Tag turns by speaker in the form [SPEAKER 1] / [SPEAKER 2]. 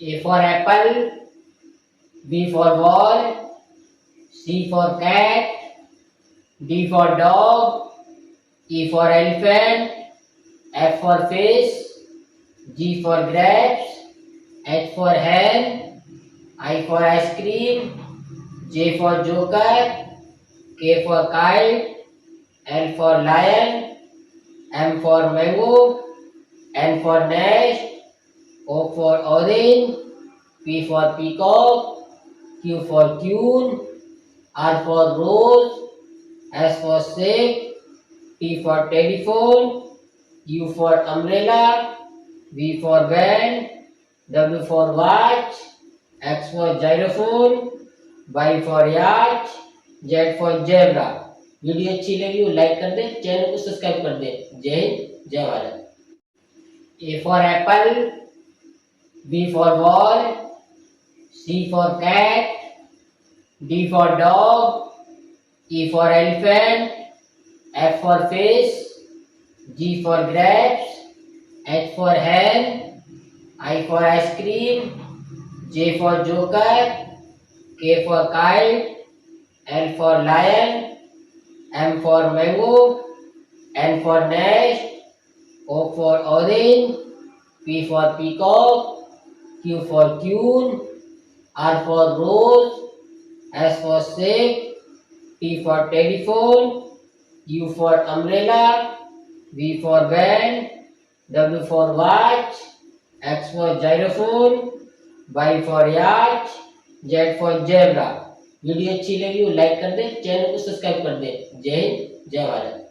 [SPEAKER 1] A for apple, B for ball, C for cat, D for dog, E for elephant, F for fish, G for grapes, H for hen, I for ice cream, J for joker, K for kite, L for lion, M for mango, N for nest, O for orange, P for peacock, Q for tune, R for rose, S for snake, T for telephone, U for umbrella, V for van, W for watch, X for xylophone, Y for yacht, Z for zebra। Video अच्छी लगी हो like कर दे, channel को subscribe कर दे। जय हिंद, जय Bharat. A for apple, B for ball, C for cat, D for dog, E for elephant, F for fish, G for grapes, H for hen, I for ice cream, J for joker, K for kite, L for lion, M for mango, N for nest, O for orange, P for peacock, Q for tune, R for rose, S for snake, T for telephone, U for umbrella, V for van, W for watch, X for xylophone, Y for yacht, Z for zebra। Video अच्छी लगी हो like कर दे, channel को subscribe कर दे। जय हिंद, जय भारत।